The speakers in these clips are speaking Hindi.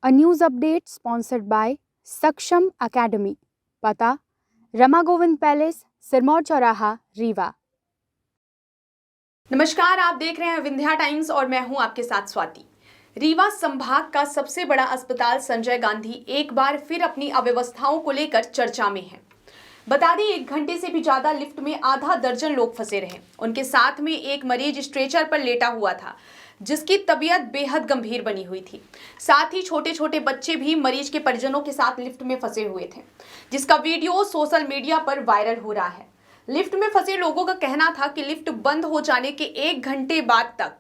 A news update sponsored by Saksham Academy. पता रमा गोविंद पैलेस, सिरमौर चौराहा, रीवा। नमस्कार, आप देख रहे हैं विंध्या टाइम्स और मैं हूं आपके साथ स्वाति। रीवा संभाग का सबसे बड़ा अस्पताल संजय गांधी एक बार फिर अपनी अव्यवस्थाओं को लेकर चर्चा में है। बता दें, 1 घंटे से भी ज्यादा लिफ्ट में आधा दर्जन लोग फंसे रहे। उनके साथ में एक मरीज स्ट्रेचर पर लेटा हुआ था, जिसकी तबीयत बेहद गंभीर बनी हुई थी। साथ ही छोटे छोटे बच्चे भी मरीज के परिजनों के साथ लिफ्ट में फंसे हुए थे, जिसका वीडियो सोशल मीडिया पर वायरल हो रहा है। लिफ्ट में फंसे लोगों का कहना था कि लिफ्ट बंद हो जाने के 1 घंटे बाद तक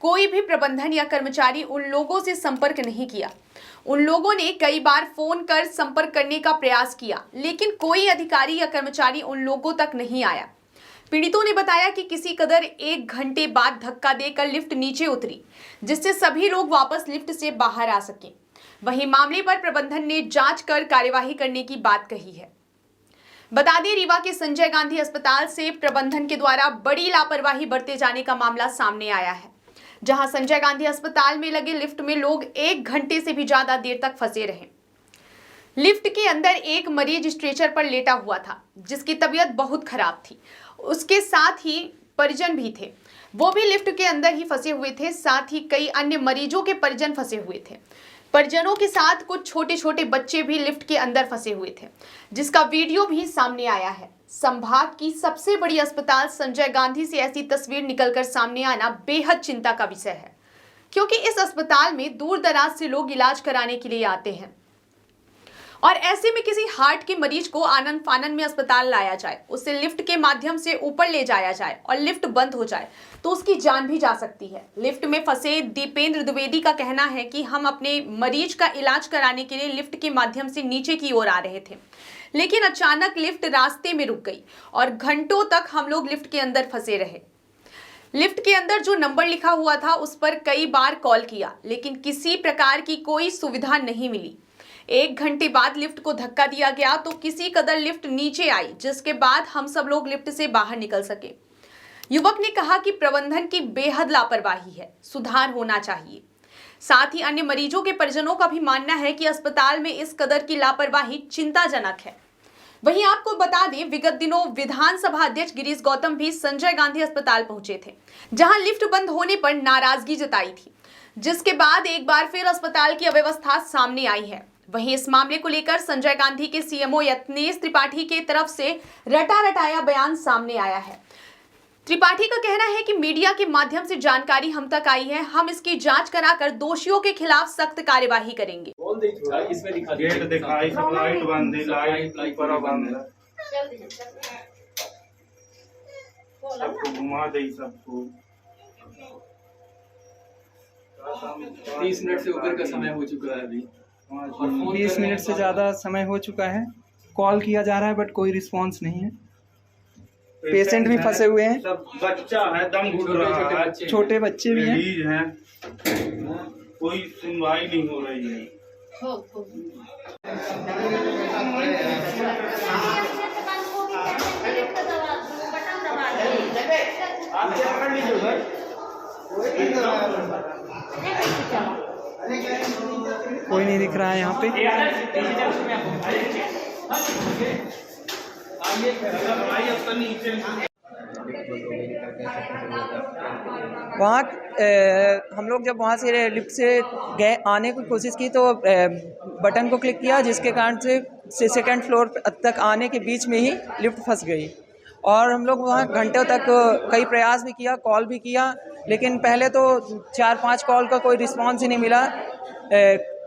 कोई भी प्रबंधन या कर्मचारी उन लोगों से संपर्क नहीं किया। उन लोगों ने कई बार फोन कर संपर्क करने का प्रयास किया, लेकिन कोई अधिकारी या कर्मचारी उन लोगों तक नहीं आया। पीड़ितों ने बताया कि किसी कदर 1 घंटे बाद धक्का देकर लिफ्ट नीचे उतरी, जिससे सभी लोग वापस लिफ्ट से बाहर आ सके। वहीं मामले पर प्रबंधन ने जांच कर कार्यवाही करने की बात कही है। बता दें, रीवा के संजय गांधी अस्पताल से प्रबंधन के द्वारा बड़ी लापरवाही बरते जाने का मामला सामने आया है, जहां संजय गांधी अस्पताल में लगे लिफ्ट में लोग 1 घंटे से भी ज्यादा देर तक फंसे रहे। लिफ्ट के अंदर एक मरीज स्ट्रेचर पर लेटा हुआ था, जिसकी तबीयत बहुत खराब थी। उसके साथ ही परिजन भी थे, वो भी लिफ्ट के अंदर ही फंसे हुए थे। साथ ही कई अन्य मरीजों के परिजन फंसे हुए थे। परिजनों के साथ कुछ छोटे छोटे बच्चे भी लिफ्ट के अंदर फंसे हुए थे, जिसका वीडियो भी सामने आया है। संभाग की सबसे बड़ी अस्पताल संजय गांधी से ऐसी तस्वीर निकलकर सामने आना बेहद चिंता का विषय है, क्योंकि इस अस्पताल में दूर दराज से लोग इलाज कराने के लिए आते हैं और ऐसे में किसी हार्ट के मरीज को आनन फानन में अस्पताल लाया जाए, उसे लिफ्ट के माध्यम से ऊपर ले जाया जाए और लिफ्ट बंद हो जाए तो उसकी जान भी जा सकती है। लिफ्ट में फंसे दीपेंद्र द्विवेदी का कहना है कि हम अपने मरीज का इलाज कराने के लिए लिफ्ट के माध्यम से नीचे की ओर आ रहे थे, लेकिन अचानक लिफ्ट रास्ते में रुक गई और घंटों तक हम लोग लिफ्ट के अंदर फंसे रहे। लिफ्ट के अंदर जो नंबर लिखा हुआ था उस पर कई बार कॉल किया, लेकिन किसी प्रकार की कोई सुविधा नहीं मिली। 1 घंटे बाद लिफ्ट को धक्का दिया गया तो किसी कदर लिफ्ट नीचे आई, जिसके बाद हम सब लोग लिफ्ट से बाहर निकल सके। युवक ने कहा कि प्रबंधन की बेहद लापरवाही है, सुधार होना चाहिए। साथ ही अन्य मरीजों के परिजनों का भी मानना है कि अस्पताल में इस कदर की लापरवाही चिंताजनक है। वहीं आपको बता दें, विगत दिनों विधानसभा अध्यक्ष गिरीश गौतम भी संजय गांधी अस्पताल पहुंचे थे, जहां लिफ्ट बंद होने पर नाराजगी जताई थी, जिसके बाद एक बार फिर अस्पताल की अव्यवस्था सामने आई है। वहीं इस मामले को लेकर संजय गांधी के सीएमओ यत्नेश त्रिपाठी के तरफ से रटाया बयान सामने आया है। त्रिपाठी का कहना है कि मीडिया के माध्यम से जानकारी हम तक आई है, हम इसकी जांच कराकर दोषियों के खिलाफ सख्त कार्यवाही करेंगे। गेट दिखाई, सब लाइट बंद है, लाइट ऊपर बंद है, सबको घुमा दे सबको। 30 मिनट से ऊपर का समय हो चुका है अभी, 20 मिनट से ज़्यादा समय हो चुका है। कॉल किया जा रहा है बट कोई रिस्पांस नहीं है। पेशेंट भी फंसे हुए हैं, सब बच्चा है, दम घुट रहा है, छोटे बच्चे भी हैं। मरीज हैं, कोई सुनवाई नहीं हो रही है। कोई नहीं दिख रहा है यहाँ पे। वहाँ हम लोग जब वहाँ से लिफ्ट से गए आने की कोशिश की तो बटन को क्लिक किया, जिसके कारण से सेकंड फ्लोर तक आने के बीच में ही लिफ्ट फंस गई। और हम लोग वहाँ घंटों तक कई प्रयास भी किया, कॉल भी किया, लेकिन पहले तो 4-5 कॉल का कोई रिस्पांस ही नहीं मिला,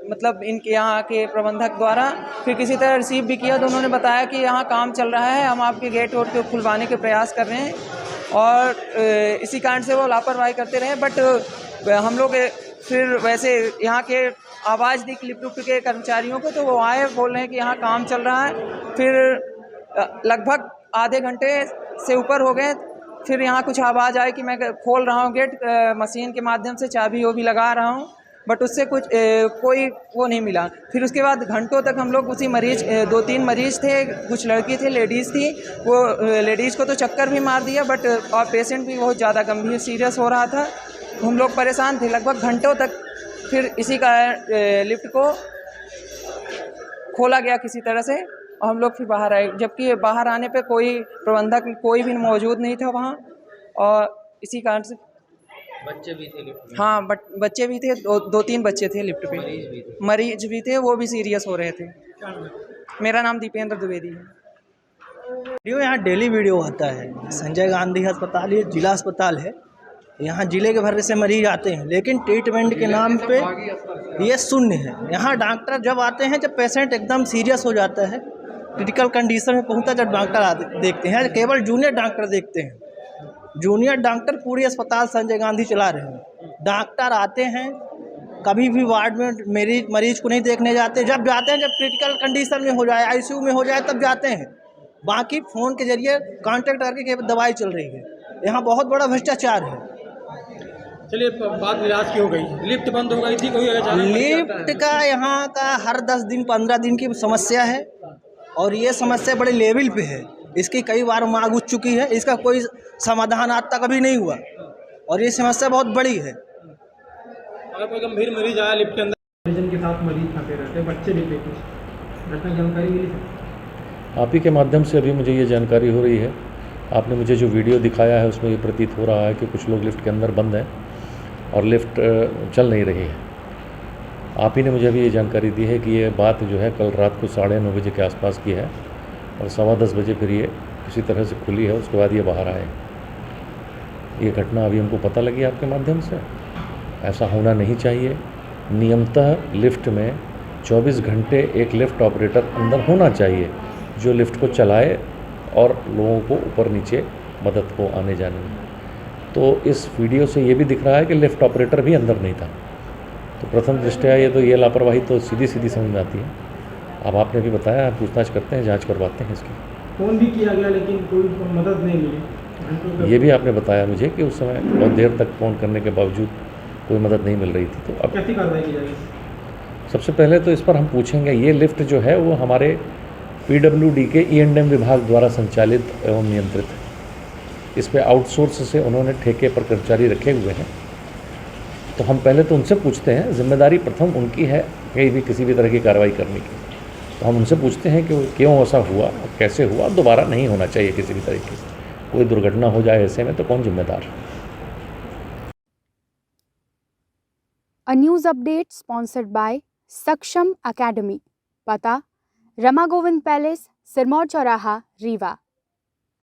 मतलब इनके यहाँ के प्रबंधक द्वारा। फिर किसी तरह रिसीव भी किया तो उन्होंने बताया कि यहाँ काम चल रहा है, हम आपके गेट वोट को खुलवाने के प्रयास कर रहे हैं, और इसी कारण से वो लापरवाही करते रहे। बट हम लोग फिर वैसे यहाँ के आवाज़ दी लिफ्ट के कर्मचारियों को, तो वो आए, बोल रहे हैं कि यहाँ काम चल रहा है। फिर लगभग आधे घंटे से ऊपर हो गए, फिर यहाँ कुछ आवाज़ आई कि मैं खोल रहा हूँ गेट, मशीन के माध्यम से चाबी वो भी लगा रहा हूँ, बट उससे कुछ कोई वो नहीं मिला। फिर उसके बाद घंटों तक हम लोग उसी मरीज 2-3 मरीज थे, कुछ लड़की थे, लेडीज़ थी, वो लेडीज़ को तो चक्कर भी मार दिया, बट और पेशेंट भी बहुत ज़्यादा गंभीर सीरियस हो रहा था। हम लोग परेशान थे, लगभग घंटों तक फिर इसी का लिफ्ट को खोला गया किसी तरह से और हम लोग फिर बाहर आए, जबकि बाहर आने पे कोई प्रबंधक कोई भी मौजूद नहीं था वहाँ। और इसी कारण से बच्चे भी थे लिफ्ट में? हाँ, बट बच्चे भी थे, दो तीन बच्चे थे लिफ्ट पे। मरीज भी थे, वो भी सीरियस हो रहे थे। मेरा नाम दीपेंद्र द्विवेदी है। वीडियो यहाँ डेली वीडियो आता है। संजय गांधी अस्पताल ये जिला अस्पताल है, यहाँ जिले के भर से मरीज आते हैं, लेकिन ट्रीटमेंट के नाम पे ये शून्य है। यहाँ डॉक्टर जब आते हैं जब पेशेंट एकदम सीरियस हो जाता है, क्रिटिकल कंडीशन में पहुँचता है, जब डॉक्टर देखते हैं, केवल जूनियर डॉक्टर देखते हैं। जूनियर डॉक्टर पूरी अस्पताल संजय गांधी चला रहे हैं। डॉक्टर आते हैं, कभी भी वार्ड में मरीज को नहीं देखने जाते। जब जाते हैं, जब क्रिटिकल कंडीशन में हो जाए, आईसीयू में हो जाए, तब जाते हैं। बाकी फ़ोन के जरिए कांटेक्ट करके केवल दवाई चल रही है। यहाँ बहुत बड़ा भ्रष्टाचार है। चलिए, बात विलास की हो गई, लिफ्ट बंद हो गई थी, कोई लिफ्ट का यहाँ का हर 10 दिन 15 दिन की समस्या है और ये समस्या बड़े लेवल पे है। इसकी कई बार मांग उठ चुकी है, इसका कोई समाधान आज तक अभी नहीं हुआ और ये समस्या बहुत बड़ी है। अगर कोई गंभीर मरीज आया लिफ्ट के अंदर, मरीजन के साथ मरीज फंसे रहते हैं, बच्चे भी थे कुछ, घटना जानकारी मिली थी? आप ही के माध्यम से अभी मुझे ये जानकारी हो रही है। आपने मुझे जो वीडियो दिखाया है उसमें ये प्रतीत हो रहा है कि कुछ लोग लिफ्ट के अंदर बंद हैं और लिफ्ट चल नहीं रही है। आप ही ने मुझे अभी ये जानकारी दी है कि ये बात जो है कल रात को 9:30 बजे के आसपास की है और 10:15 बजे फिर ये किसी तरह से खुली है, उसके बाद ये बाहर आए। ये घटना अभी हमको पता लगी आपके माध्यम से। ऐसा होना नहीं चाहिए। नियमतः लिफ्ट में 24 घंटे एक लिफ्ट ऑपरेटर अंदर होना चाहिए जो लिफ्ट को चलाए और लोगों को ऊपर नीचे मदद को आने जाने में। तो इस वीडियो से ये भी दिख रहा है कि लिफ्ट ऑपरेटर भी अंदर नहीं था। तो प्रथम दृष्टया ये लापरवाही तो सीधी समझ में आती है। अब आपने भी बताया, पूछताछ करते हैं, जांच करवाते हैं इसकी। फ़ोन भी किया गया लेकिन कोई मदद नहीं मिली। ये भी आपने बताया मुझे कि उस समय बहुत देर तक फ़ोन करने के बावजूद कोई मदद नहीं मिल रही थी। तो अब कैसी कार्रवाई की जाएगी? सबसे पहले तो इस पर हम पूछेंगे। ये लिफ्ट जो है वो हमारे PWD के E&M विभाग द्वारा संचालित एवं नियंत्रित है। इस पे आउटसोर्स से उन्होंने ठेके पर कर्मचारी रखे हुए हैं। तो हम पहले तो उनसे पूछते हैं, जिम्मेदारी प्रथम उनकी है कहीं भी किसी भी तरह की कार्रवाई करने की। तो हम उनसे पूछते हैं कि क्यों ऐसा हुआ और कैसे हुआ। दोबारा नहीं होना चाहिए किसी भी तरीके से। कोई दुर्घटना हो जाए ऐसे में तो कौन जिम्मेदार है। A news update sponsored by Saksham Academy. पता: रमा गोविंद पैलेस, सिरमौर चौराहा, रीवा।